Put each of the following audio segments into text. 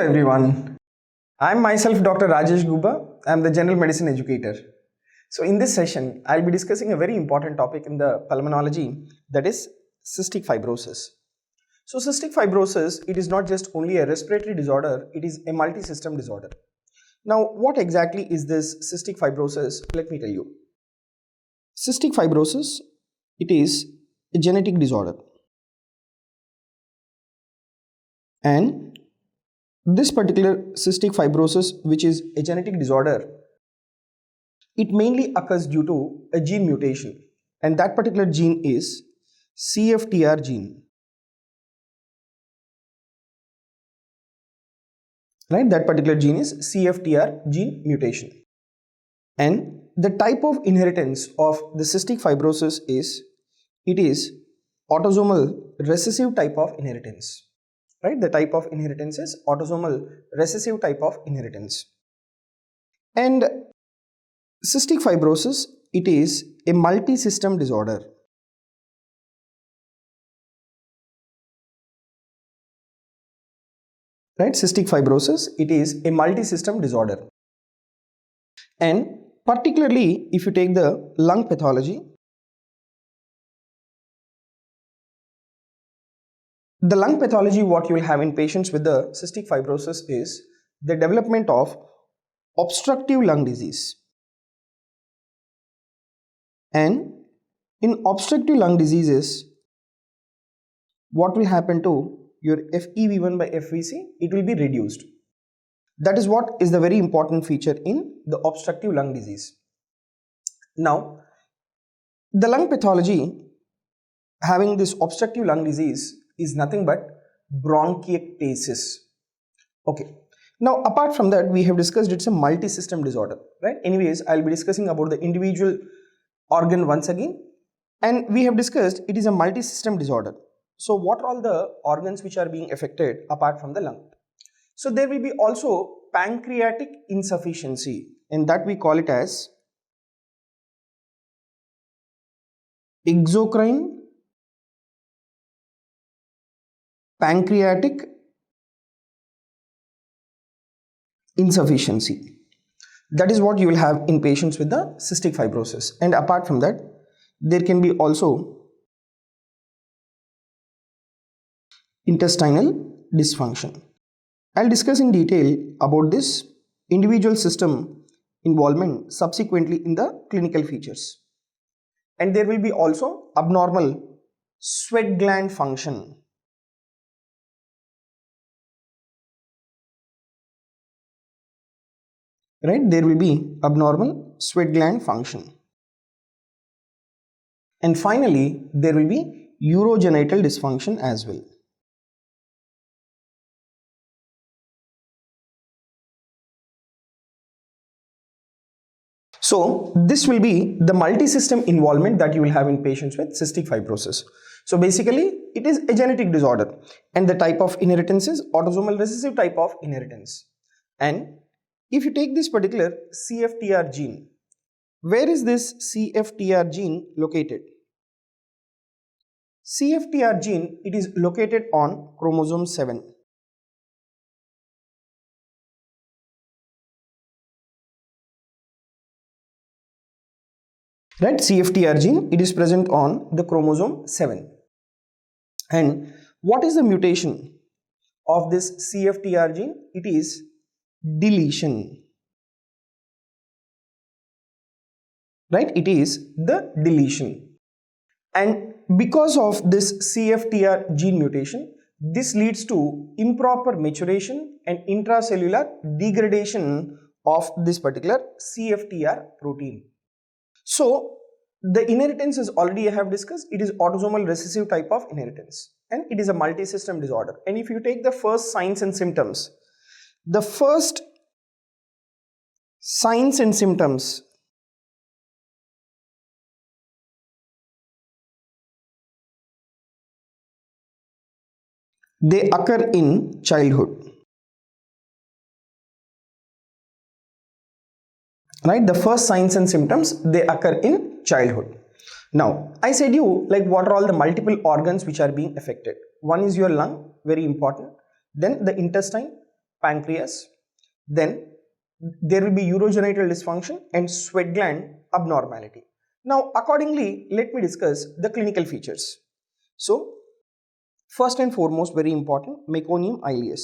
everyone. I'm myself Dr. Rajesh Guba. I'm the general medicine educator. So in this session, I'll be discussing a very important topic in the pulmonology, that is cystic fibrosis. So cystic fibrosis, it is not just only a respiratory disorder, it is a multi-system disorder. Now, what exactly is this cystic fibrosis? Let me tell you. Cystic fibrosis, it is a genetic disorder. And this particular cystic fibrosis, which is a genetic disorder, it mainly occurs due to a gene mutation, and that particular gene is CFTR gene. Right, that particular gene is CFTR gene mutation. And the type of inheritance of the cystic fibrosis is, it is autosomal recessive type of inheritance. Right, the type of inheritance is autosomal recessive type of inheritance. And cystic fibrosis, it is a multi-system disorder. Right, cystic fibrosis, it is a multi-system disorder. And particularly if you take the lung pathology, the lung pathology, what you will have in patients with the cystic fibrosis is the development of obstructive lung disease. And in obstructive lung diseases, what will happen to your FEV1 by FVC? It will be reduced. That is what is the very important feature in the obstructive lung disease. Now, the lung pathology having this obstructive lung disease is nothing but bronchiectasis. Okay. Now, apart from that, we have discussed it's a multi-system disorder, right? Anyways, I'll be discussing about the individual organ once again. And we have discussed it is a multi-system disorder. So, what are all the organs which are being affected apart from the lung? So, there will be also pancreatic insufficiency, and that we call it as exocrine pancreatic insufficiency. That is what you will have in patients with the cystic fibrosis. And apart from that, there can be also intestinal dysfunction. I'll discuss in detail about this individual system involvement subsequently in the clinical features. And there will be also abnormal sweat gland function. Right, there will be abnormal sweat gland function. And finally, there will be urogenital dysfunction as well. So, this will be the multi-system involvement that you will have in patients with cystic fibrosis. So, basically, it is a genetic disorder, and the type of inheritance is autosomal recessive type of inheritance. And if you take this particular CFTR gene, where is this CFTR gene located? CFTR gene, it is located on chromosome 7. Right, CFTR gene, it is present on the chromosome 7. And what is the mutation of this CFTR gene? It is deletion. Right, it is the deletion. And because of this CFTR gene mutation, this leads to improper maturation and intracellular degradation of this particular CFTR protein. So, the inheritance is already I have discussed, it is autosomal recessive type of inheritance, and it is a multi-system disorder. And if you take the first signs and symptoms, the first signs and symptoms they occur in childhood. Right, the first signs and symptoms they occur in childhood. Now, I said you like what are all the multiple organs which are being affected. One is your lung, very important. Then the intestine, pancreas, then there will be urogenital dysfunction and sweat gland abnormality. Now accordingly, let me discuss the clinical features. So first and foremost, very important, meconium ileus.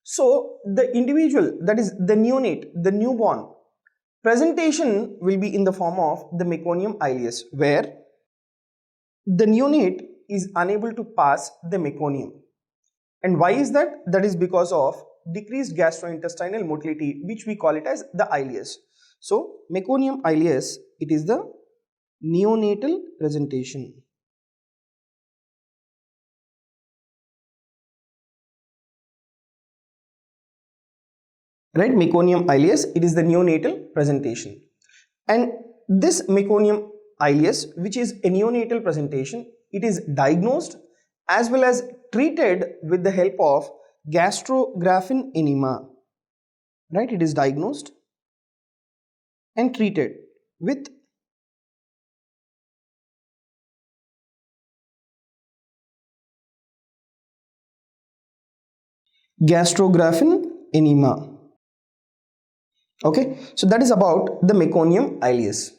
So the individual, that is the neonate, the newborn, presentation will be in the form of the meconium ileus, where the neonate is unable to pass the meconium. And why is that? That is because of decreased gastrointestinal motility, which we call it as the ileus. So meconium ileus, it is the neonatal presentation. Right, meconium ileus, it is the neonatal presentation. And this meconium ileus, which is a neonatal presentation, it is diagnosed as well as treated with the help of gastrographin enema. Right, it is diagnosed and treated with gastrographin enema. Okay, so that is about the meconium ileus.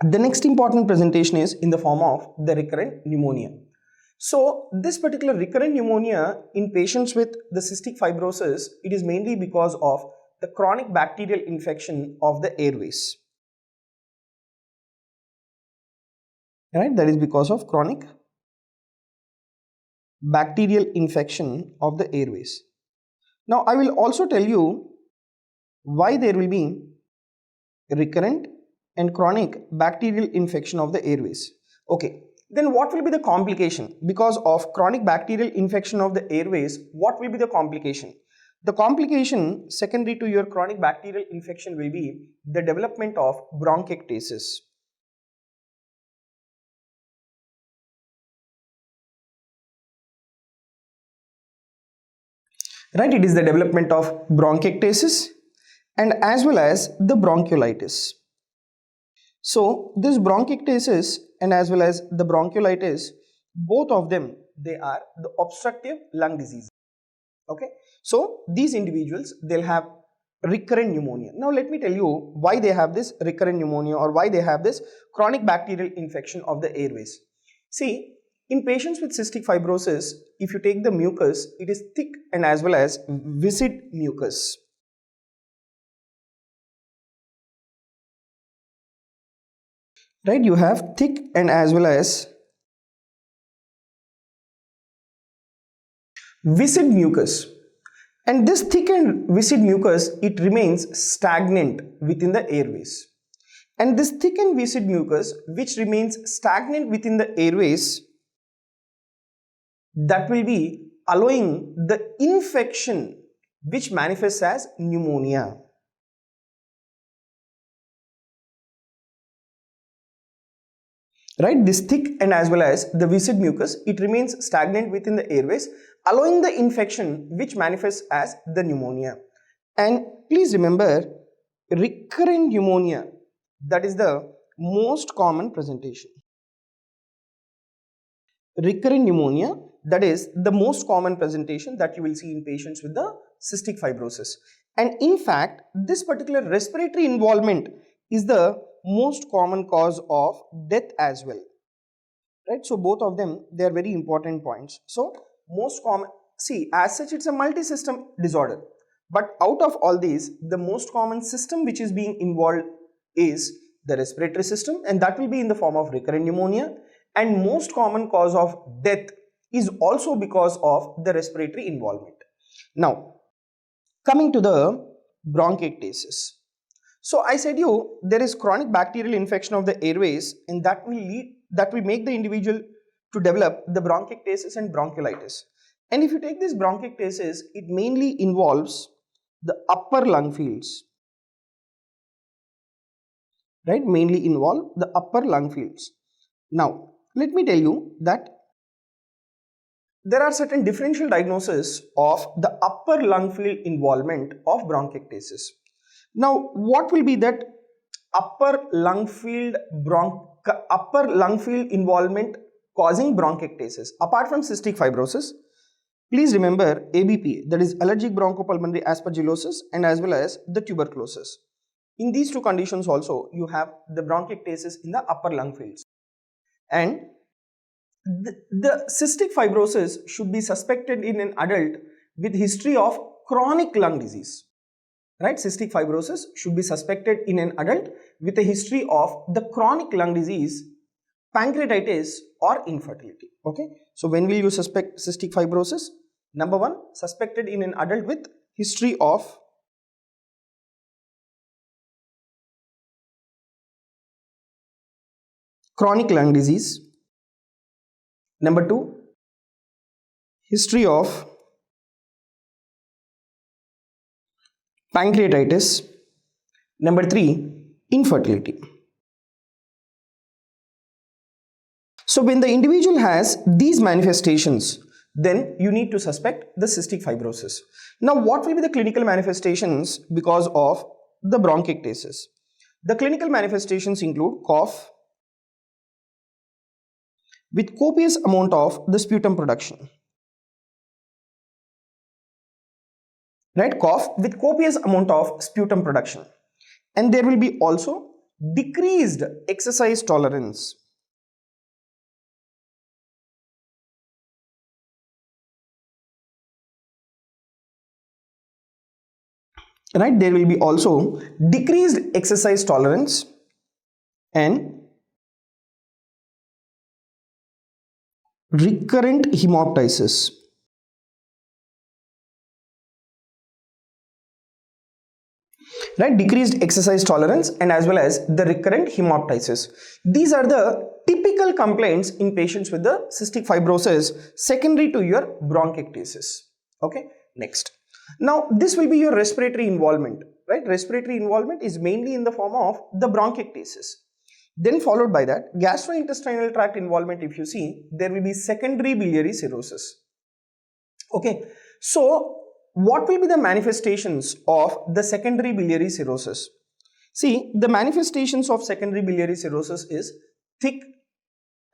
The next important presentation is in the form of the recurrent pneumonia. So this particular recurrent pneumonia in patients with the cystic fibrosis, it is mainly because of the chronic bacterial infection of the airways. Right, that is because of chronic bacterial infection of the airways. Now I will also tell you why there will be recurrent and chronic bacterial infection of the airways. Okay, then what will be the complication? Because of chronic bacterial infection of the airways, what will be the complication? The complication secondary to your chronic bacterial infection will be the development of bronchiectasis. Right, it is the development of bronchiectasis and as well as the bronchiolitis. So this bronchiectasis and as well as the bronchiolitis, both of them, they are the obstructive lung disease. Okay, so these individuals, they'll have recurrent pneumonia. Now let me tell you why they have this recurrent pneumonia or why they have this chronic bacterial infection of the airways. See, in patients with cystic fibrosis, if you take the mucus, it is thick and as well as viscid mucus. Right, you have thick and as well as viscid mucus, and this thick and viscid mucus, it remains stagnant within the airways, and this thick and viscid mucus which remains stagnant within the airways, that will be allowing the infection which manifests as pneumonia. Right, this thick and as well as the viscid mucus, it remains stagnant within the airways, allowing the infection which manifests as the pneumonia. And please remember, recurrent pneumonia, that is the most common presentation. Recurrent pneumonia, that is the most common presentation that you will see in patients with the cystic fibrosis. And in fact, this particular respiratory involvement is the most common cause of death as well. Right, so both of them, they are very important points. So most common, see, as such it's a multi-system disorder, but out of all these, the most common system which is being involved is the respiratory system, and that will be in the form of recurrent pneumonia, and most common cause of death is also because of the respiratory involvement. Now coming to the bronchiectasis. So I said you, there is chronic bacterial infection of the airways, and that will make the individual to develop the bronchiectasis and bronchiolitis. And if you take this bronchiectasis, it mainly involves the upper lung fields. Right, mainly involve the upper lung fields. Now let me tell you that there are certain differential diagnoses of the upper lung field involvement of bronchiectasis. Now what will be that upper lung field involvement causing bronchiectasis? Apart from cystic fibrosis, Please remember ABP, that is allergic bronchopulmonary aspergillosis, and as well as the tuberculosis. In these two conditions also you have the bronchiectasis in the upper lung fields. And the cystic fibrosis should be suspected in an adult with history of chronic lung disease. Right? Cystic fibrosis should be suspected in an adult with a history of the chronic lung disease, pancreatitis or infertility. Okay. So when will you suspect cystic fibrosis? Number one, suspected in an adult with history of chronic lung disease. Number two, history of pancreatitis. Number three, infertility. So when the individual has these manifestations, then you need to suspect the cystic fibrosis. Now what will be the clinical manifestations because of the bronchiectasis? The clinical manifestations include cough with copious amount of the sputum production. Right? Cough with copious amount of sputum production. And there will be also decreased exercise tolerance. Right? There will be also decreased exercise tolerance and recurrent hemoptysis. Right? Decreased exercise tolerance and as well as the recurrent hemoptysis. These are the typical complaints in patients with the cystic fibrosis secondary to your bronchiectasis. Okay, next. Now this will be your respiratory involvement. Right? Respiratory involvement is mainly in the form of the bronchiectasis. Then followed by that, gastrointestinal tract involvement. If you see, there will be secondary biliary cirrhosis. Okay, so what will be the manifestations of the secondary biliary cirrhosis? See, the manifestations of secondary biliary cirrhosis is thick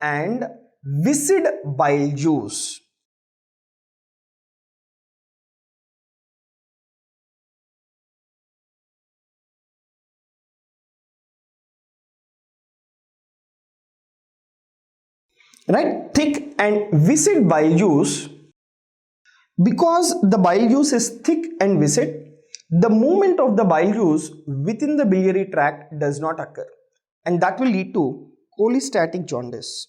and viscid bile juice. Right? Thick and viscid bile juice. Because the bile juice is thick and viscid, the movement of the bile juice within the biliary tract does not occur, and that will lead to cholestatic jaundice.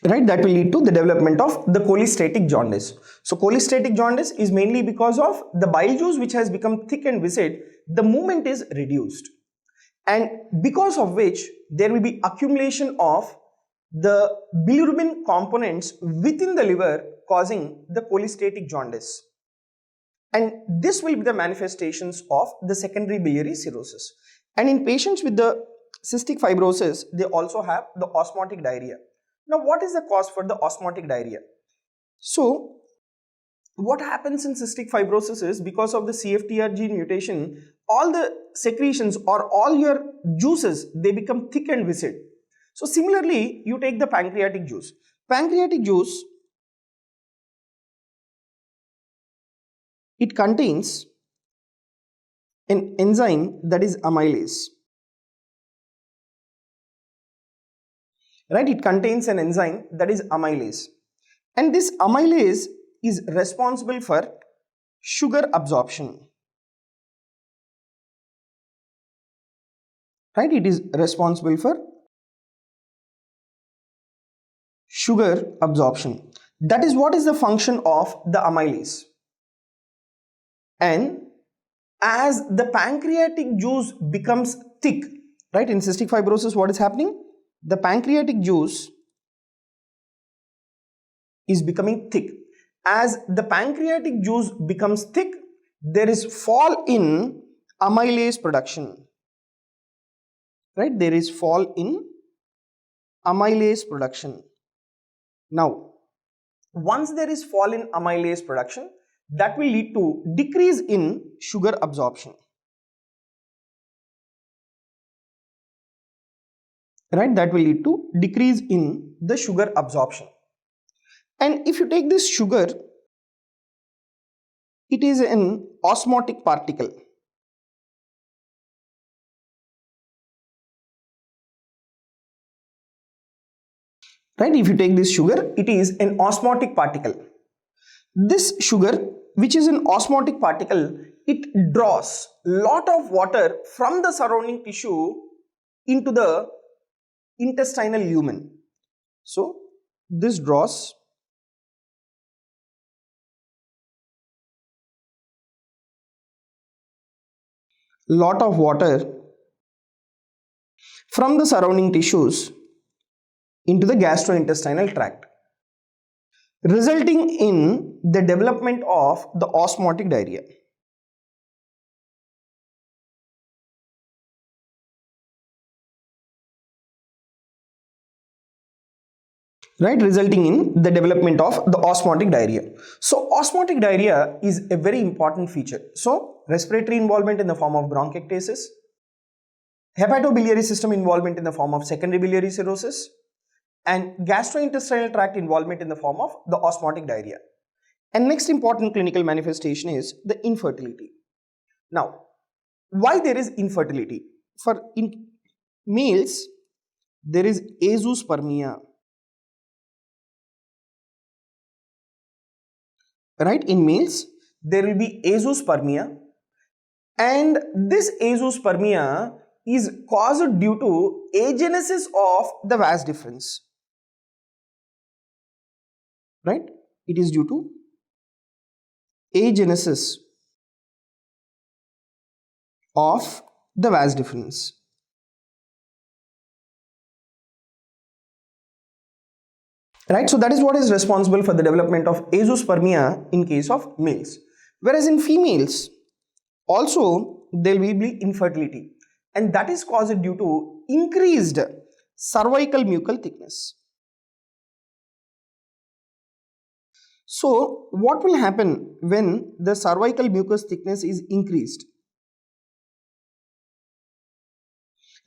Right? That will lead to the development of the cholestatic jaundice. So cholestatic jaundice is mainly because of the bile juice which has become thick and viscid, the movement is reduced, and because of which there will be accumulation of the bilirubin components within the liver causing the cholestatic jaundice. And this will be the manifestations of the secondary biliary cirrhosis. And in patients with the cystic fibrosis, they also have the osmotic diarrhea. Now what is the cause for the osmotic diarrhea? So what happens in cystic fibrosis is, because of the CFTR gene mutation, all the secretions or all your juices, they become thick and viscid. So similarly, you take the pancreatic juice. Pancreatic juice, it contains an enzyme that is amylase. Right? It contains an enzyme that is amylase. And this amylase is responsible for sugar absorption. Right? It is responsible for sugar absorption. That is what is the function of the amylase. And as the pancreatic juice becomes thick, right, in cystic fibrosis, what is happening? The pancreatic juice is becoming thick. As the pancreatic juice becomes thick, there is fall in amylase production. Right? There is fall in amylase production. Now, once there is fall in amylase production, that will lead to decrease in sugar absorption. right? That will lead to decrease in the sugar absorption. And if you take this sugar, it is an osmotic particle. Right? If you take this sugar, it is an osmotic particle. This sugar, which is an osmotic particle, it draws lot of water from the surrounding tissue into the intestinal lumen. So this draws lot of water from the surrounding tissues into the gastrointestinal tract, resulting in the development of the osmotic diarrhea. Right, resulting in the development of the osmotic diarrhea. So osmotic diarrhea is a very important feature. So respiratory involvement in the form of bronchiectasis, hepatobiliary system involvement in the form of secondary biliary cirrhosis, and gastrointestinal tract involvement in the form of the osmotic diarrhea. And next important clinical manifestation is the infertility. Now, why there is infertility? For in males, there is azoospermia. Right, in males there will be azoospermia, and this azoospermia is caused due to agenesis of the vas deferens. Right, it is due to agenesis of the vas deferens. Right, so that is what is responsible for the development of azoospermia in case of males. Whereas in females also there will be infertility, and that is caused due to increased cervical mucal thickness. So what will happen when the cervical mucus thickness is increased?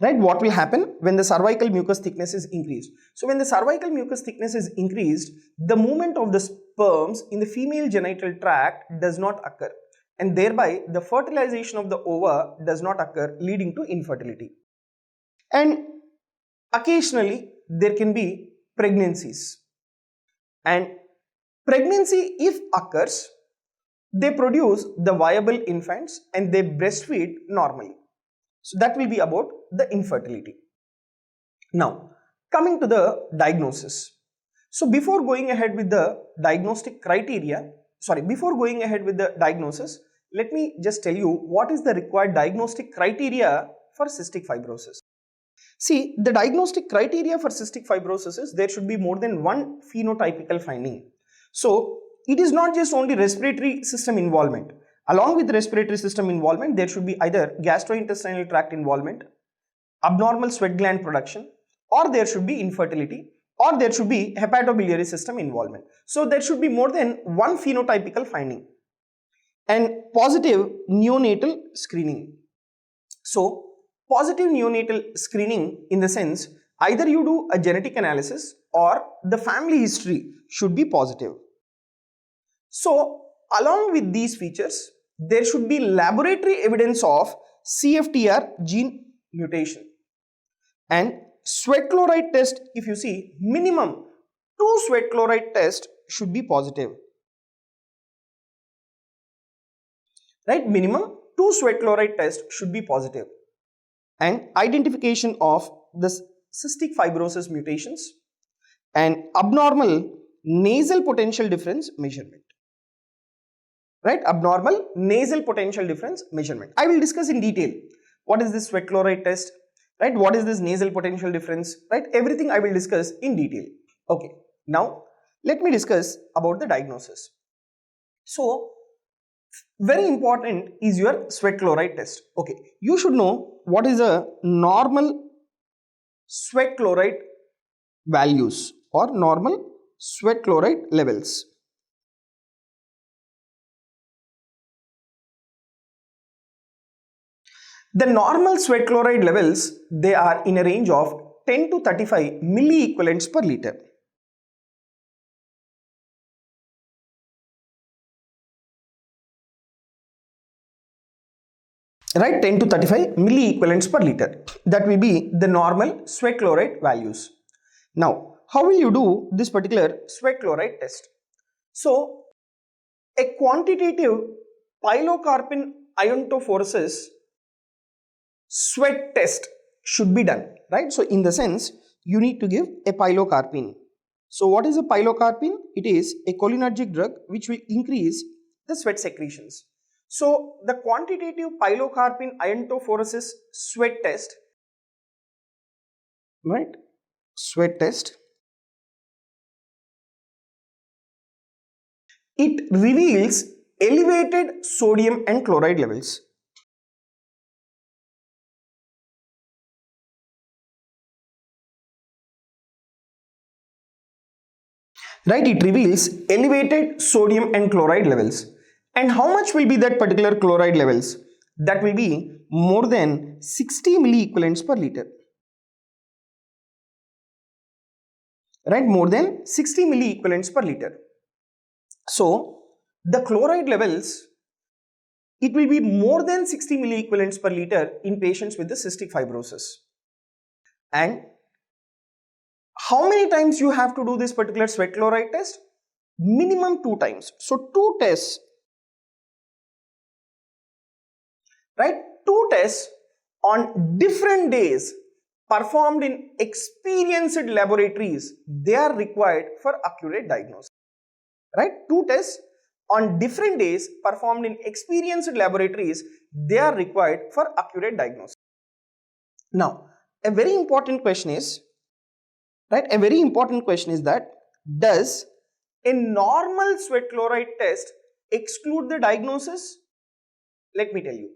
Right, what will happen when the cervical mucus thickness is increased? So when the cervical mucus thickness is increased, the movement of the sperms in the female genital tract does not occur, and thereby the fertilization of the ova does not occur, leading to infertility. And occasionally there can be pregnancies, and pregnancy, if occurs, they produce the viable infants and they breastfeed normally. So that will be about the infertility. Now, coming to the diagnosis. So before going ahead with the diagnostic criteria, before going ahead with the diagnosis, let me just tell you what is the required diagnostic criteria for cystic fibrosis. See, the diagnostic criteria for cystic fibrosis is there should be more than one phenotypical finding. So it is not just only respiratory system involvement. Along with respiratory system involvement, there should be either gastrointestinal tract involvement, abnormal sweat gland production, or there should be infertility, or there should be hepatobiliary system involvement. So there should be more than one phenotypical finding. And positive neonatal screening. So positive neonatal screening in the sense either you do a genetic analysis or the family history should be positive. So along with these features, there should be laboratory evidence of CFTR gene mutation, and sweat chloride test, if you see, minimum 2 sweat chloride tests should be positive. Right, minimum 2 sweat chloride tests should be positive. And identification of the cystic fibrosis mutations and abnormal nasal potential difference measurement. Right, abnormal nasal potential difference measurement. I will discuss in detail what is this sweat chloride test, right, what is this nasal potential difference, right, everything I will discuss in detail. Okay, now let me discuss about the diagnosis. So very important is your sweat chloride test. Okay, you should know what is a normal sweat chloride values or normal sweat chloride levels. The normal sweat chloride levels, they are in a range of 10 to 35 milliequivalents per liter. Right, 10 to 35 milliequivalents per liter. That will be the normal sweat chloride values. Now, how will you do this particular sweat chloride test? So, a quantitative pilocarpine iontophoresis sweat test should be done, right? So, in the sense, you need to give a pilocarpine. So, what is a pilocarpine? It is a cholinergic drug which will increase the sweat secretions. So, the quantitative pilocarpine iontophoresis sweat test, right? Sweat test, it reveals elevated sodium and chloride levels. Right, it reveals elevated sodium and chloride levels. And how much will be that particular chloride levels? That will be more than 60 milliequivalents per liter. Right, more than 60 milliequivalents per liter. So, the chloride levels, it will be more than 60 milliequivalents per liter in patients with the cystic fibrosis. And how many times you have to do this particular sweat chloride test? Minimum 2 times. So, 2 tests, right? 2 tests on different days performed in experienced laboratories, they are required for accurate diagnosis. Right? 2 tests on different days performed in experienced laboratories, they are required for accurate diagnosis. Now, a very important question is, right? A very important question is that, does a normal sweat chloride test exclude the diagnosis? Let me tell you,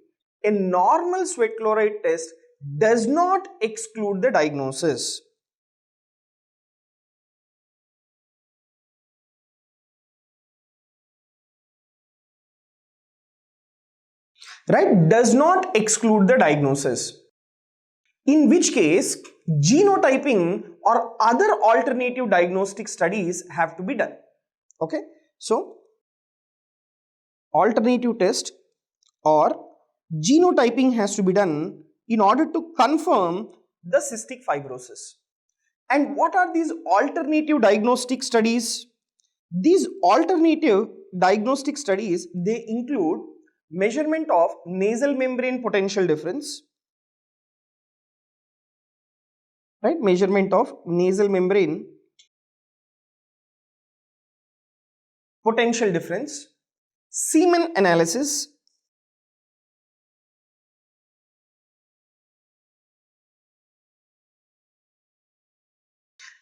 a normal sweat chloride test does not exclude the diagnosis. Right? Does not exclude the diagnosis. In which case, genotyping or other alternative diagnostic studies have to be done. Okay? So, alternative test or genotyping has to be done in order to confirm the cystic fibrosis. And what are these alternative diagnostic studies? These alternative diagnostic studies, they include measurement of nasal membrane potential difference, right? Measurement of nasal membrane potential difference, semen analysis,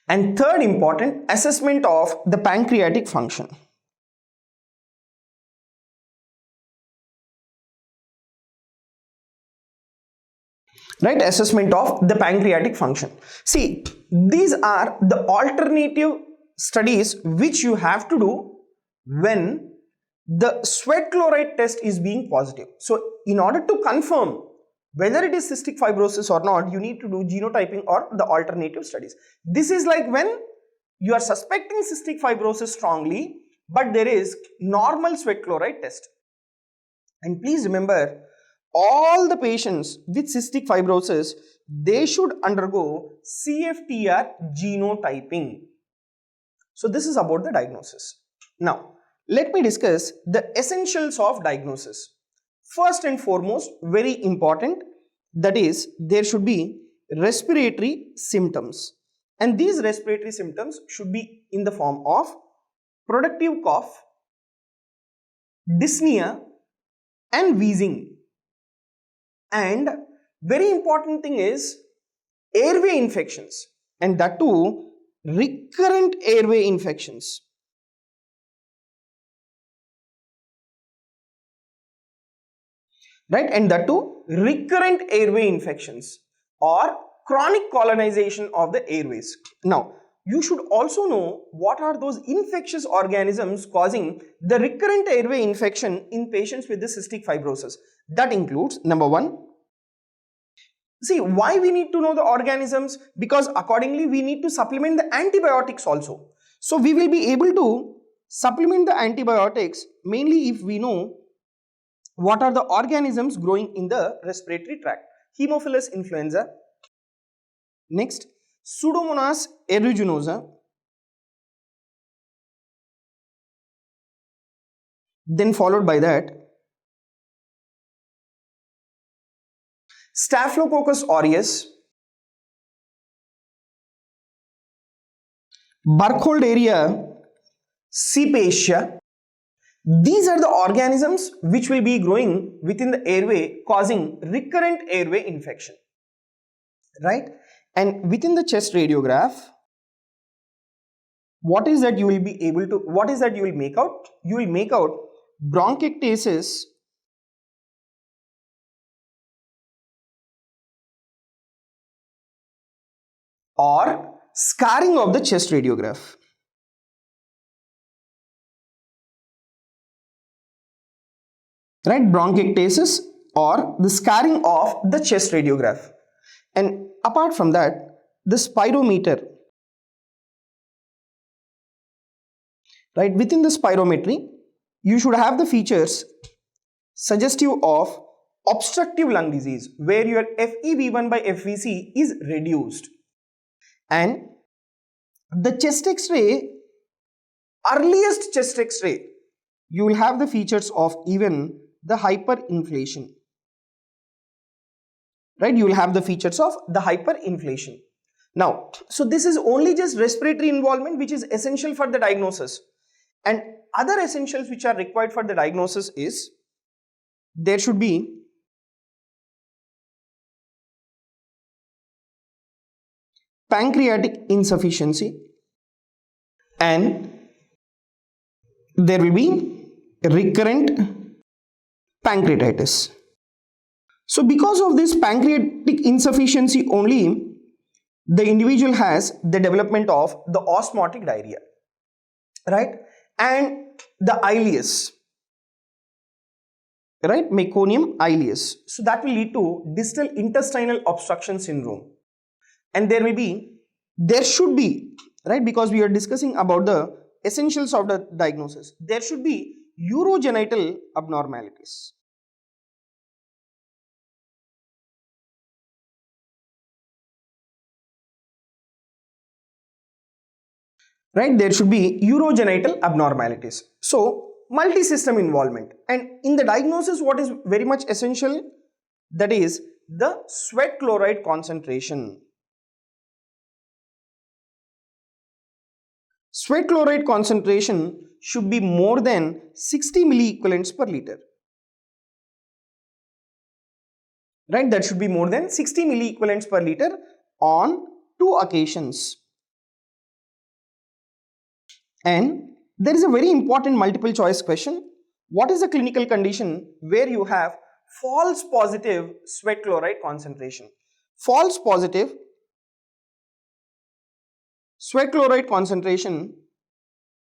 and third important, assessment of the pancreatic function. Right, assessment of the pancreatic function. See, these are the alternative studies which you have to do when the sweat chloride test is being positive. So, in order to confirm whether it is cystic fibrosis or not, you need to do genotyping or the alternative studies. This is like when you are suspecting cystic fibrosis strongly, but there is normal sweat chloride test. And please remember, all the patients with cystic fibrosis, they should undergo CFTR genotyping. So this is about the diagnosis. Now, let me discuss the essentials of diagnosis. First and foremost, very important, that is, there should be respiratory symptoms. And these respiratory symptoms should be in the form of productive cough, dyspnea, and wheezing. And very important thing is airway infections, and that too recurrent airway infections. Right, and that too recurrent airway infections or chronic colonization of the airways. Now, you should also know what are those infectious organisms causing the recurrent airway infection in patients with the cystic fibrosis. That includes, number one, See, why we need to know the organisms? Because accordingly we need to supplement the antibiotics also. So we will be able to supplement the antibiotics mainly if we know what are the organisms growing in the respiratory tract. Haemophilus influenza. Next, Pseudomonas aeruginosa. Then followed by that, Staphylococcus aureus, Burkholderia cepacia. These are the organisms which will be growing within the airway, causing recurrent airway infection, right? And within the chest radiograph, what is that you will be able to, what is that you will make out? You will make out bronchiectasis or scarring of the chest radiograph. Right, bronchiectasis or the scarring of the chest radiograph. And apart from that, the spirometer, right, within the spirometry you should have the features suggestive of obstructive lung disease where your FEV1 by FVC is reduced, and the chest x-ray, earliest chest x-ray, you will have the features of even the hyperinflation, right? You will have the features of the hyperinflation. Now, so this is only just respiratory involvement which is essential for the diagnosis, and other essentials which are required for the diagnosis is there should be pancreatic insufficiency and there will be recurrent pancreatitis. So because of this pancreatic insufficiency only, the individual has the development of the osmotic diarrhea, right? And the ileus, right? Meconium ileus. So that will lead to distal intestinal obstruction syndrome. And there should be, right? Because we are discussing about the essentials of the diagnosis, there should be urogenital abnormalities. Right, there should be urogenital abnormalities. So multi-system involvement, and in the diagnosis what is very much essential, that is the sweat chloride concentration. Sweat chloride concentration should be more than 60 milliequivalents per liter, right? That should be more than 60 milliequivalents per liter on 2 occasions. And there is a very important multiple choice question. What is the clinical condition where you have false positive sweat chloride concentration? False positive sweat chloride concentration,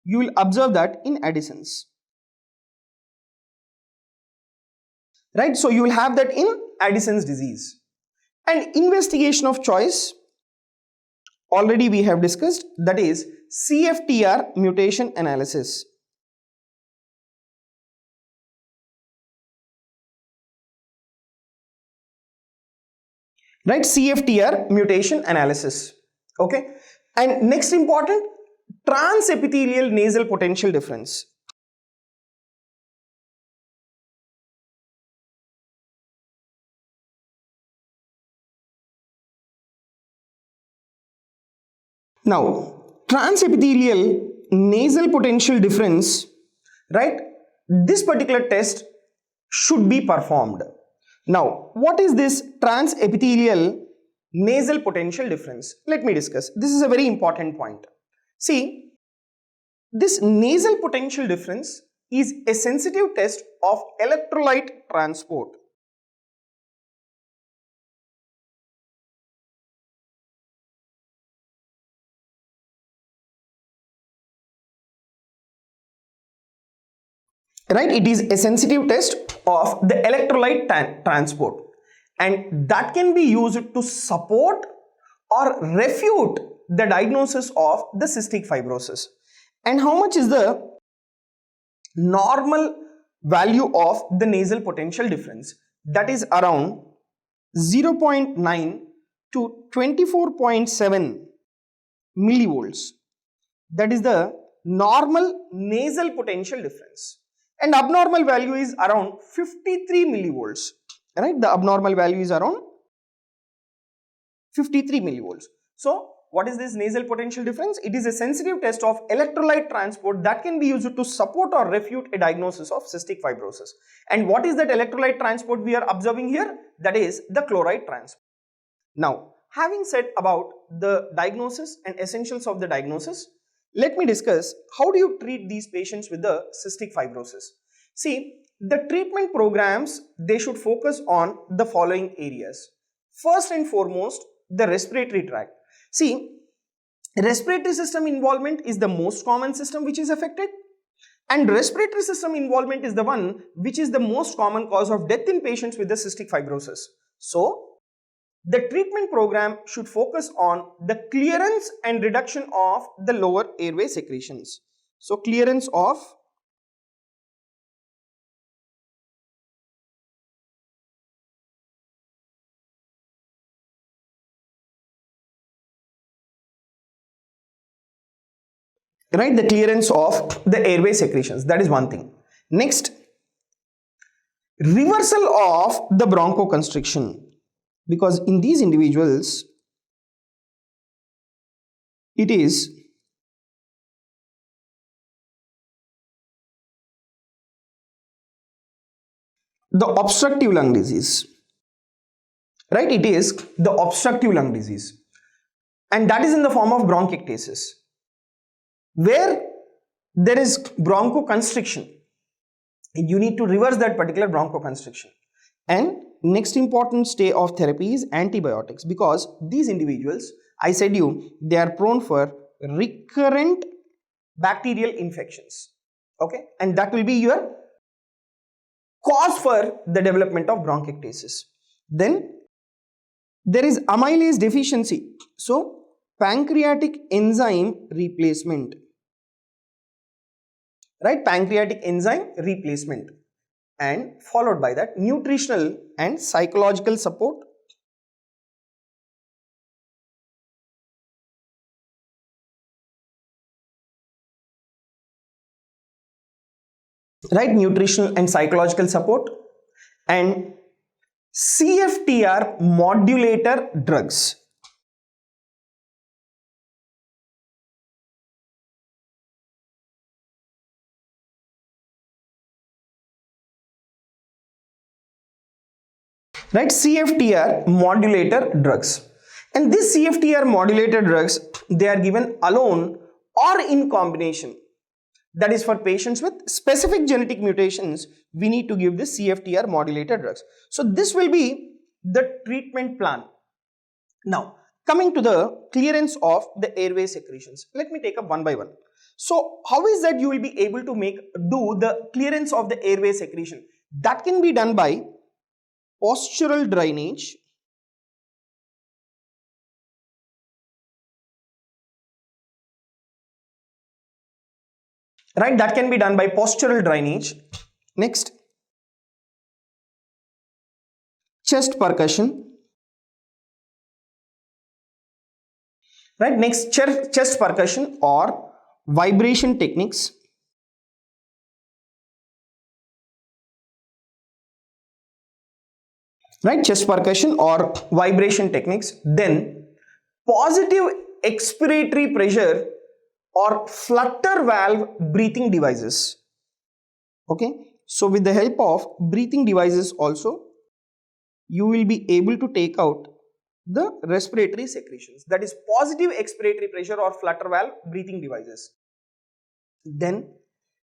you will observe that in Addison's. Right, so you will have that in Addison's disease. And investigation of choice, already we have discussed, that is CFTR mutation analysis. Right, CFTR mutation analysis. Okay, and next important, transepithelial nasal potential difference. Now, transepithelial nasal potential difference, right? This particular test should be performed. Now, what is this transepithelial nasal potential difference? Let me discuss. This is a very important point. See, this nasal potential difference is a sensitive test of electrolyte transport. Right, it is a sensitive test of the electrolyte transport, and that can be used to support or refute the diagnosis of the cystic fibrosis. And how much is the normal value of the nasal potential difference? That is around 0.9 to 24.7 millivolts. That is the normal nasal potential difference, and abnormal value is around 53 millivolts. Right, the abnormal value is around 53 millivolts. So what is this nasal potential difference? It is a sensitive test of electrolyte transport that can be used to support or refute a diagnosis of cystic fibrosis. And what is that electrolyte transport we are observing here? That is the chloride transport. Now, having said about the diagnosis and essentials of the diagnosis, let me discuss how do you treat these patients with the cystic fibrosis. See, the treatment programs, they should focus on the following areas. First and foremost, the respiratory tract. See, respiratory system involvement is the most common system which is affected, and respiratory system involvement is the one which is the most common cause of death in patients with the cystic fibrosis. So, the treatment program should focus on the clearance and reduction of the lower airway secretions. So, clearance of the clearance of the airway secretions. That is one thing. Next, reversal of the bronchoconstriction, because in these individuals it is the obstructive lung disease. Right, it is the obstructive lung disease, and that is in the form of bronchiectasis, where there is bronchoconstriction. You need to reverse that particular bronchoconstriction. And next important stay of therapy is antibiotics, because these individuals, I said you, they are prone for recurrent bacterial infections. Okay, and that will be your cause for the development of bronchiectasis. Then there is amylase deficiency. So pancreatic enzyme replacement. Right, pancreatic enzyme replacement, and followed by that nutritional and psychological support. Right, nutritional and psychological support, and CFTR modulator drugs. Right, CFTR modulator drugs. And these CFTR modulator drugs, they are given alone or in combination. That is, for patients with specific genetic mutations, we need to give the CFTR modulator drugs. So this will be the treatment plan. Now, coming to the clearance of the airway secretions, let me take up one by one. So how is that you will be able to do the clearance of the airway secretion? That can be done by postural drainage, right? That can be done by postural drainage. Next, chest percussion, right? Next, chest percussion or vibration techniques. Right, chest percussion or vibration techniques. Then positive expiratory pressure or flutter valve breathing devices. Okay, so with the help of breathing devices also, you will be able to take out the respiratory secretions. That is positive expiratory pressure or flutter valve breathing devices. Then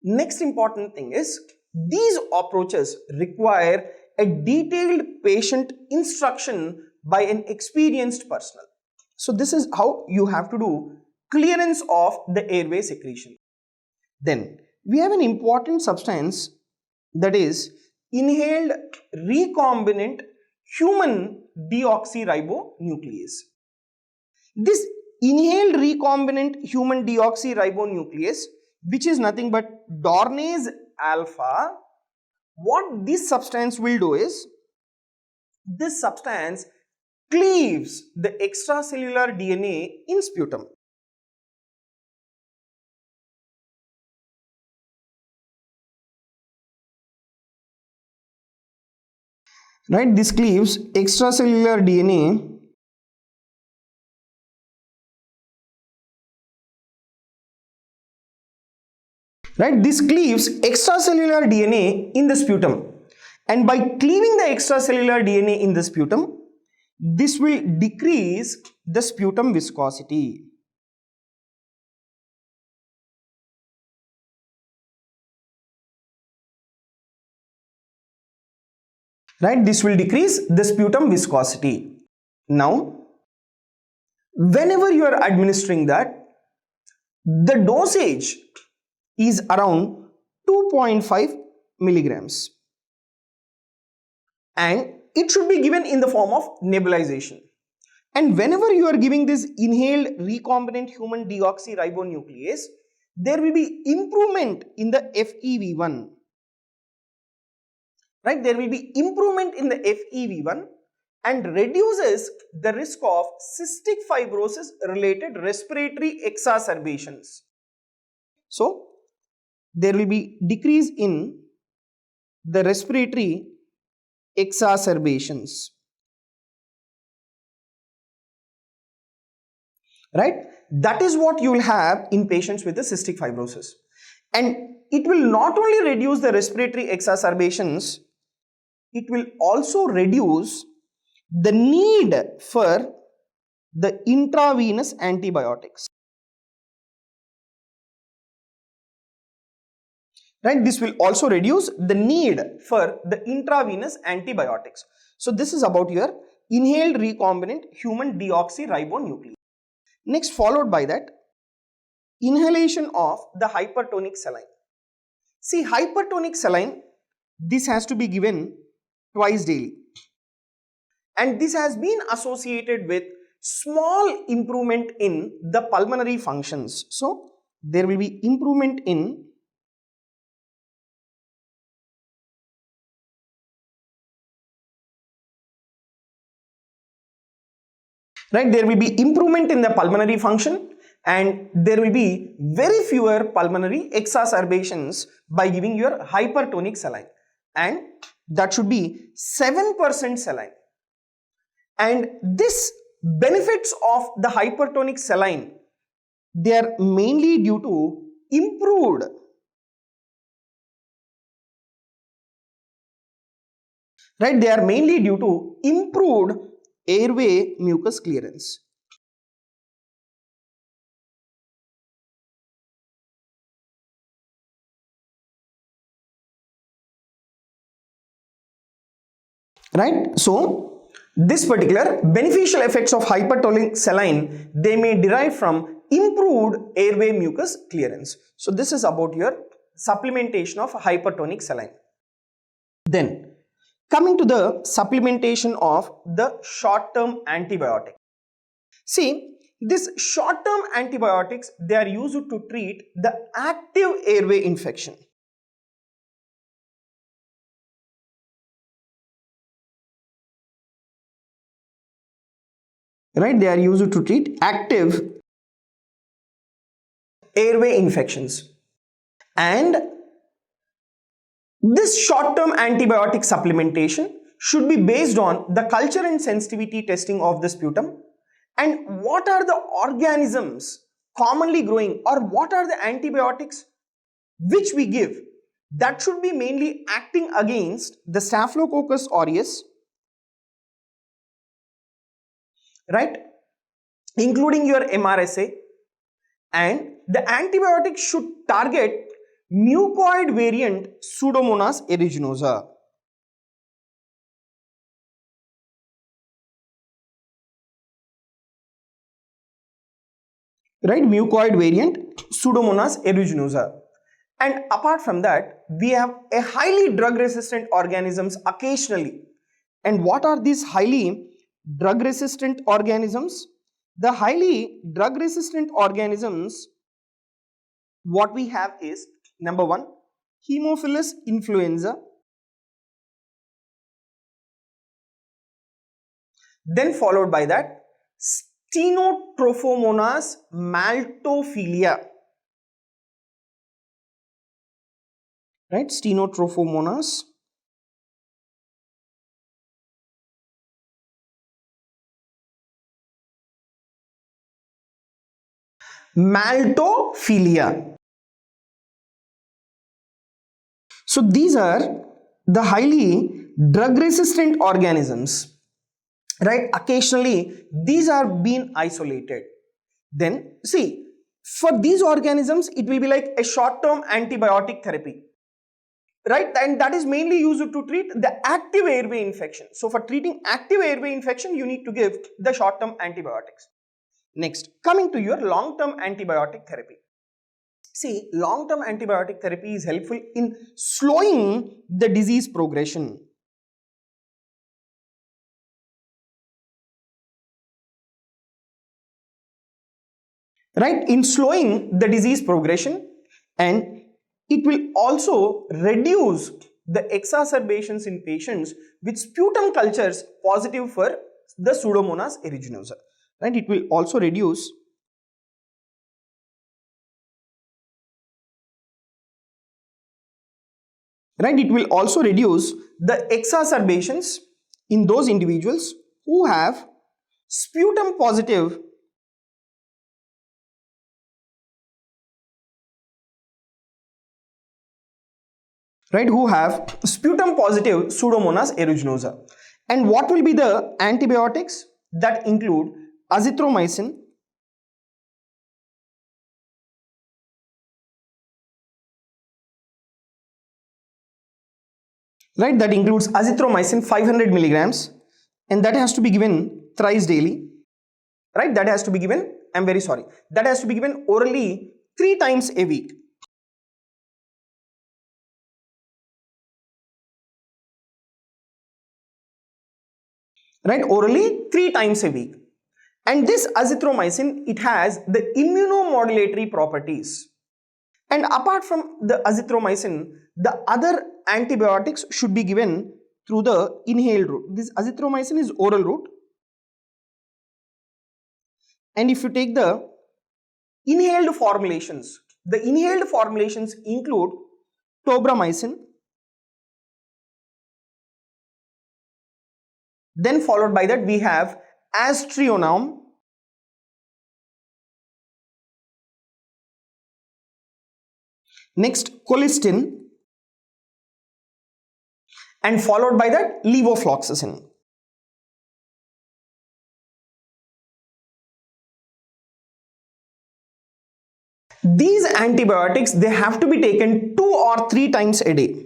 next important thing is, these approaches require a detailed patient instruction by an experienced personnel. So this is how you have to do clearance of the airway secretion. Then we have an important substance, that is inhaled recombinant human deoxyribonuclease. This inhaled recombinant human deoxyribonuclease, which is nothing but Dornase alpha, what this substance will do is, this substance cleaves the extracellular DNA in sputum. Right, this cleaves extracellular DNA right, this cleaves extracellular DNA in the sputum, and by cleaving the extracellular DNA in the sputum, this will decrease the sputum viscosity. Right, this will decrease the sputum viscosity. Now, whenever you are administering that, the dosage is around 2.5 milligrams, and it should be given in the form of nebulization. And whenever you are giving this inhaled recombinant human deoxyribonuclease, there will be improvement in the FEV1. Right, there will be improvement in the FEV1 and reduces the risk of cystic fibrosis related respiratory exacerbations. So, there will be decrease in the respiratory exacerbations. Right, that is what you will have in patients with the cystic fibrosis, and it will not only reduce the respiratory exacerbations, it will also reduce the need for the intravenous antibiotics. Right, this will also reduce the need for the intravenous antibiotics. So this is about your inhaled recombinant human deoxyribonuclease. Next, followed by that, inhalation of the hypertonic saline. See, hypertonic saline, this has to be given twice daily, and this has been associated with small improvement in the pulmonary functions. So there will be improvement in there will be improvement in the pulmonary function, and there will be very fewer pulmonary exacerbations by giving your hypertonic saline, and that should be 7% saline. And this benefits of the hypertonic saline, they are mainly due to improved airway mucus clearance. Right, so this particular beneficial effects of hypertonic saline, they may derive from improved airway mucus clearance. So this is about your supplementation of hypertonic saline. Then coming to the supplementation of the short-term antibiotic. See, these short-term antibiotics, they are used to treat the active airway infection. Right, they are used to treat active airway infections. And this short-term antibiotic supplementation should be based on the culture and sensitivity testing of the sputum, and what are the organisms commonly growing, or what are the antibiotics which we give, that should be mainly acting against the Staphylococcus aureus, right, including your MRSA, and the antibiotic should target mucoid variant Pseudomonas aeruginosa. Right, mucoid variant Pseudomonas aeruginosa. And apart from that, we have a highly drug resistant organisms occasionally, And what are these highly drug resistant organisms? The highly drug resistant organisms, what we have is number 1, Haemophilus influenza, then followed by that Stenotrophomonas maltophilia, right? Stenotrophomonas maltophilia. So these are the highly drug resistant organisms, right? Occasionally these are being isolated. Then see, for these organisms it will be like a short term antibiotic therapy, right? And that is mainly used to treat the active airway infection. So for treating active airway infection, you need to give the short term antibiotics. Next, coming to your long term antibiotic therapy. See, long term antibiotic therapy is helpful in slowing the disease progression. Right, in slowing the disease progression, and it will also reduce the exacerbations in patients with sputum cultures positive for the Pseudomonas aeruginosa. Right, it will also reduce the exacerbations in those individuals who have sputum positive, right, who have sputum positive Pseudomonas aeruginosa. And what will be the antibiotics? That include azithromycin, right, that includes azithromycin 500 milligrams, and that has to be given thrice daily, right? That has to be given, that has to be given orally 3 times a week. Right, orally 3 times a week. And this azithromycin, it has the immunomodulatory properties. And apart from the azithromycin, the other antibiotics should be given through the inhaled route. This azithromycin is oral route. And if you take the inhaled formulations, the inhaled formulations include tobramycin, then followed by that we have aztreonam, next colistin, and followed by that levofloxacin. These antibiotics, they have to be taken 2 or 3 times a day.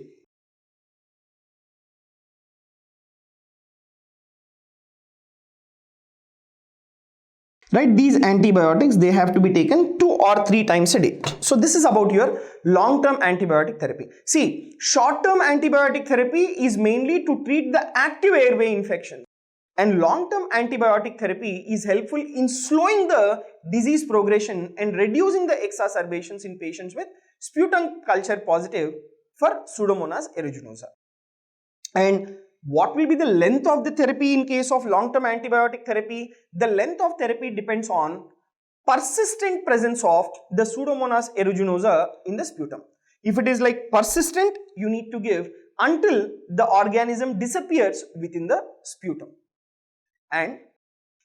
Right, these antibiotics, they have to be taken 2 or 3 times a day. So this is about your long-term antibiotic therapy. See, short-term antibiotic therapy is mainly to treat the active airway infection, and long-term antibiotic therapy is helpful in slowing the disease progression and reducing the exacerbations in patients with sputum culture positive for Pseudomonas aeruginosa. And what will be the length of the therapy in case of long-term antibiotic therapy? The length of therapy depends on persistent presence of the Pseudomonas aeruginosa in the sputum. If it is like persistent, you need to give until the organism disappears within the sputum. And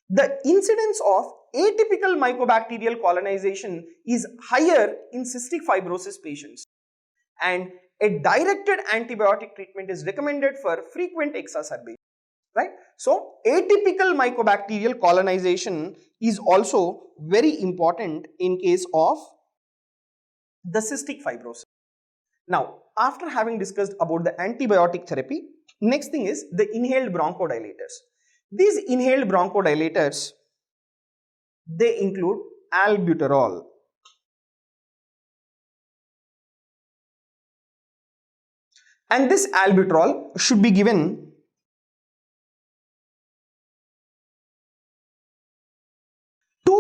the incidence of atypical mycobacterial colonization is higher in cystic fibrosis patients, and a directed antibiotic treatment is recommended for frequent exacerbation, right? So atypical mycobacterial colonization is also very important in case of the cystic fibrosis. Now, after having discussed about the antibiotic therapy, next thing is the inhaled bronchodilators. These inhaled bronchodilators, they include albuterol, and this albuterol should be given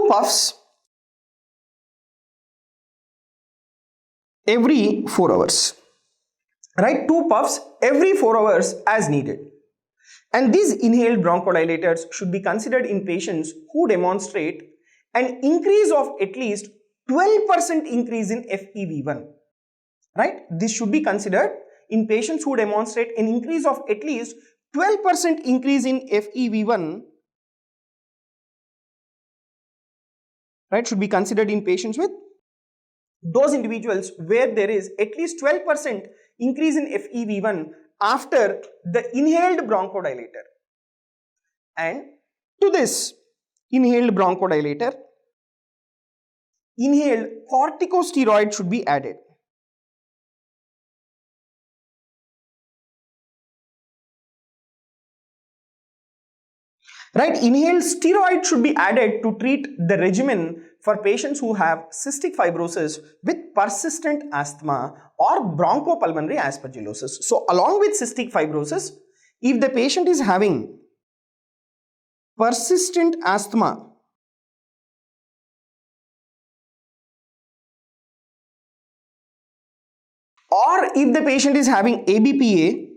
2 puffs every 4 hours, right? 2 puffs every 4 hours as needed. And these inhaled bronchodilators should be considered in patients who demonstrate an increase of at least 12% increase in FEV1, right? This should be considered in patients who demonstrate an increase of at least 12% increase in FEV1, right? Should be considered in patients with those individuals where there is at least 12% increase in FEV1 after the inhaled bronchodilator. And to this inhaled bronchodilator, inhaled corticosteroid should be added. Right, inhaled steroid should be added to treat the regimen for patients who have cystic fibrosis with persistent asthma or bronchopulmonary aspergillosis. So along with cystic fibrosis, if the patient is having persistent asthma or if the patient is having ABPA,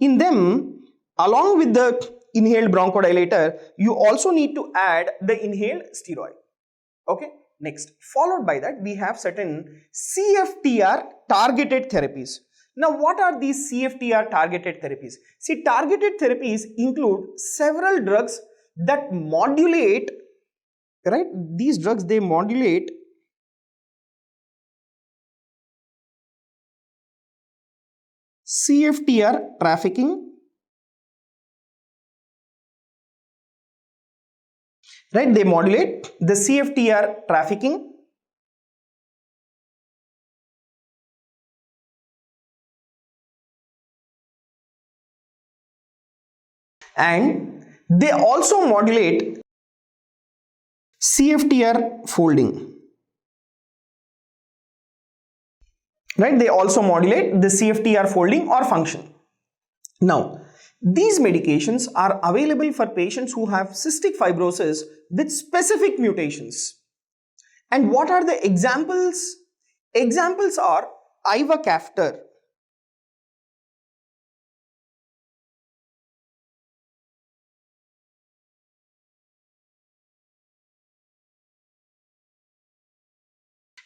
in them along with the inhaled bronchodilator, you also need to add the inhaled steroid. Okay, next, followed by that we have certain CFTR targeted therapies. Now what are these CFTR targeted therapies? See, targeted therapies include several drugs that modulate, right? These drugs, they modulate CFTR trafficking, right? They modulate the CFTR trafficking, and they also modulate CFTR folding, right? They also modulate the CFTR folding or function. Now, these medications are available for patients who have cystic fibrosis with specific mutations. And what are the examples? Examples are Ivacaftor,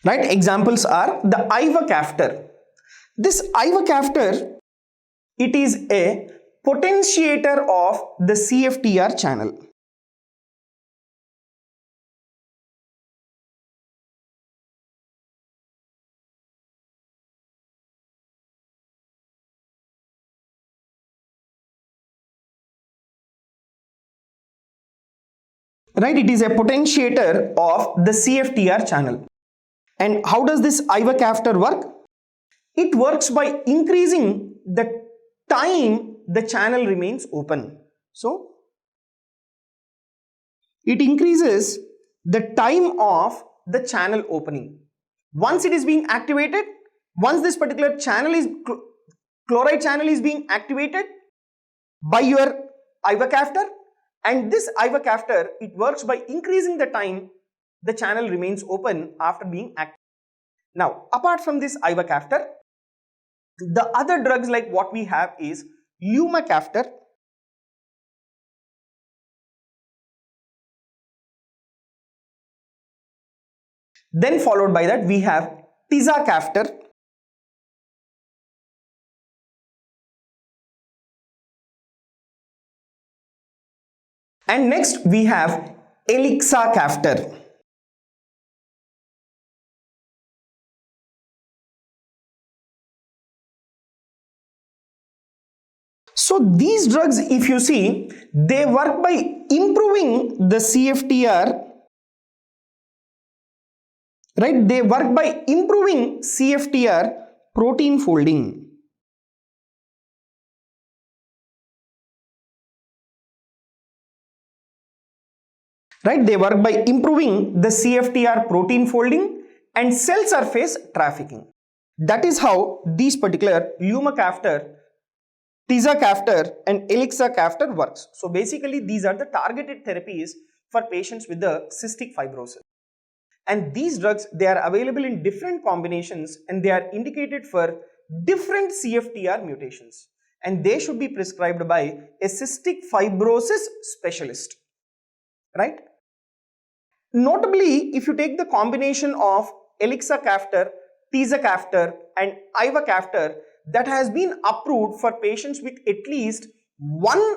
right? Examples are the Ivacaftor. This Ivacaftor, it is a potentiator of the CFTR channel. Right, it is a potentiator of the CFTR channel. And how does this Ivacaftor work? It works by increasing the time the channel remains open. So, it increases the time of the channel opening. Once it is being activated, once this particular channel is, chloride channel is being activated by your Ivacaftor, and this Ivacaftor, it works by increasing the time the channel remains open after being activated. Now, apart from this Ivacaftor, the other drugs like what we have is Lumacaftor, then followed by that we have Tizacaftor, and next we have Ivacaftor. So these drugs, if you see, they work by improving the CFTR, right? They work by improving CFTR protein folding. Right? They work by improving the CFTR protein folding and cell surface trafficking. That is how these particular Lumacaftor, Tizacaftor and Ivacaftor works. So basically these are the targeted therapies for patients with the cystic fibrosis. And these drugs, they are available in different combinations and they are indicated for different CFTR mutations. And they should be prescribed by a cystic fibrosis specialist, right? Notably, if you take the combination of Ivacaftor, Ivacaftor and Ivacaftor, that has been approved for patients with at least one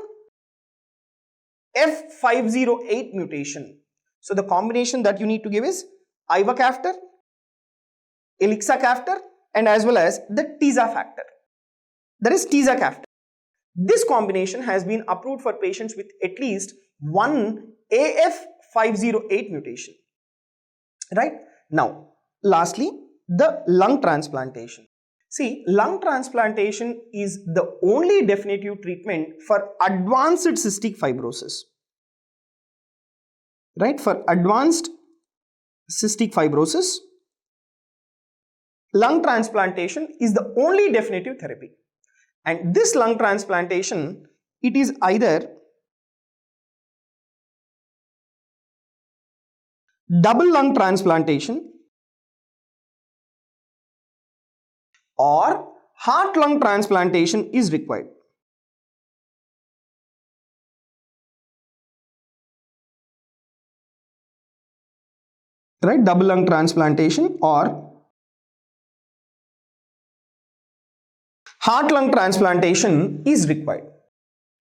F508 mutation. So the combination that you need to give is Ivacaftor, Ivacaftor and as well as the Ivacaftor. That is Ivacaftor. This combination has been approved for patients with at least one AF508 mutation. Right? Now, lastly, the lung transplantation. See, lung transplantation is the only definitive treatment for advanced cystic fibrosis. Right? For advanced cystic fibrosis, lung transplantation is the only definitive therapy. And this lung transplantation, it is either double lung transplantation or heart lung transplantation is required. Right? Double lung transplantation or heart lung transplantation is required.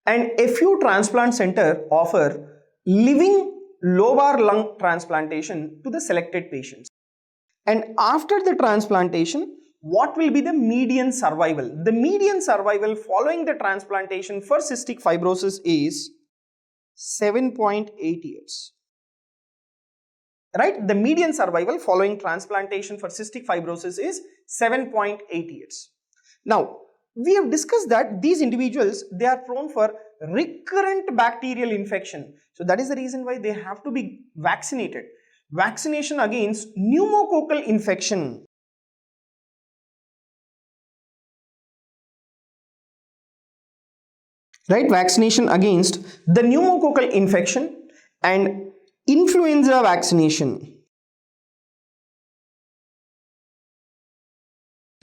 And a few transplant centers offer living lobar lung transplantation to the selected patients. And after the transplantation, what will be the median survival? The median survival following the transplantation for cystic fibrosis is 7.8 years. Right? The median survival following transplantation for cystic fibrosis is 7.8 years. Now, we have discussed that these individuals, they are prone for recurrent bacterial infection. So that is the reason why they have to be vaccinated. Vaccination against pneumococcal infection. Right? Vaccination against the pneumococcal infection and influenza vaccination.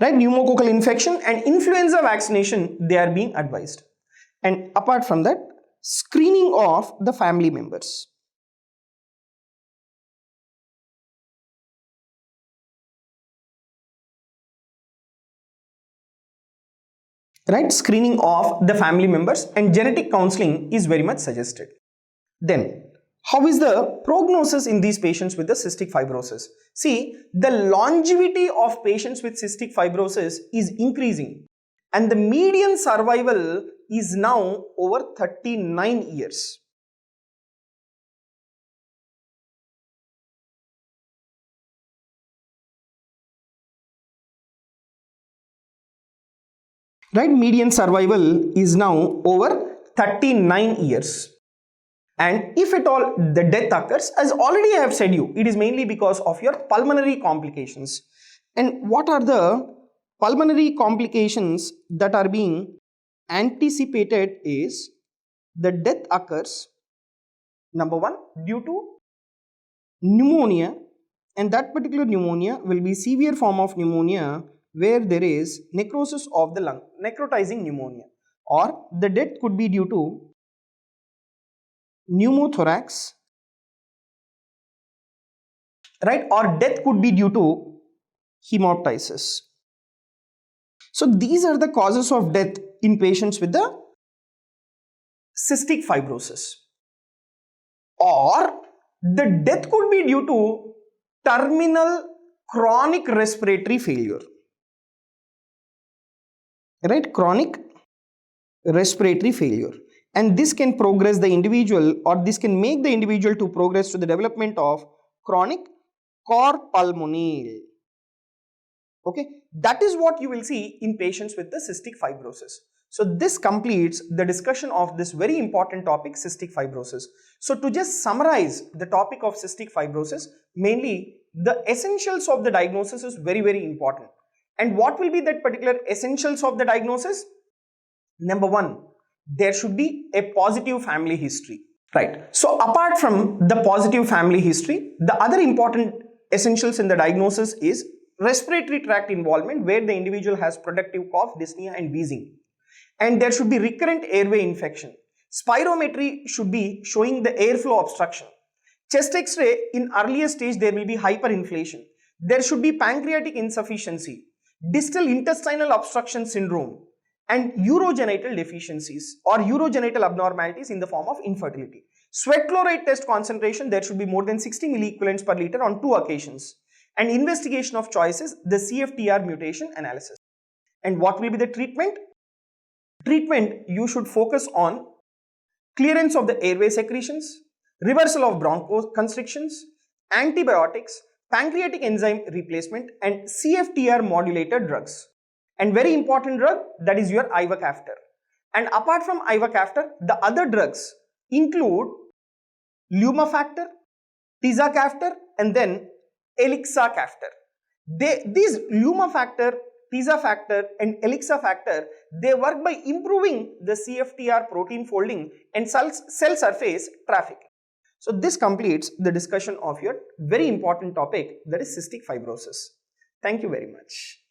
Right? Pneumococcal infection and influenza vaccination, they are being advised. And apart from that, screening of the family members. Right? Screening of the family members and genetic counseling is very much suggested. Then, how is the prognosis in these patients with the cystic fibrosis? See, the longevity of patients with cystic fibrosis is increasing and the median survival is now over 39 years. Right? Median survival is now over 39 years. And if at all the death occurs, as already I have said you, it is mainly because of your pulmonary complications. And what are the pulmonary complications that are being anticipated is the death occurs, number one, due to pneumonia, and that particular pneumonia will be severe form of pneumonia where there is necrosis of the lung, necrotizing pneumonia, or the death could be due to pneumothorax, right, or death could be due to hemoptysis. So these are the causes of death in patients with the cystic fibrosis. Or the death could be due to terminal chronic respiratory failure. Right? Chronic respiratory failure. And this can progress the individual, or this can make the individual to progress to the development of chronic cor pulmonale. Okay, that is what you will see in patients with the cystic fibrosis. So this completes the discussion of this very important topic, cystic fibrosis. So to just summarize the topic of cystic fibrosis, mainly the essentials of the diagnosis is very, very important. And what will be that particular essentials of the diagnosis? Number one, there should be a positive family history. Right. So apart from the positive family history, the other important essentials in the diagnosis is respiratory tract involvement, where the individual has productive cough, dyspnea and wheezing. And there should be recurrent airway infection. Spirometry should be showing the airflow obstruction. Chest X-ray, in earlier stage there will be hyperinflation. There should be pancreatic insufficiency, distal intestinal obstruction syndrome, and urogenital deficiencies or urogenital abnormalities in the form of infertility. Sweat chloride test concentration, there should be more than 60 milliequivalents per liter on 2 occasions. And investigation of choices, the CFTR mutation analysis. And what will be the treatment? Treatment, you should focus on clearance of the airway secretions, reversal of bronchoconstrictions, antibiotics, pancreatic enzyme replacement and CFTR modulator drugs. And very important drug, that is your Ivacaftor. And apart from Ivacaftor, the other drugs include Lumafactor, Tizacaftor and then Elixacaftor. These Lumafactor, Tizafactor and Elixacaftor, they work by improving the CFTR protein folding and cell surface trafficking. So this completes the discussion of your very important topic, that is cystic fibrosis. Thank you very much.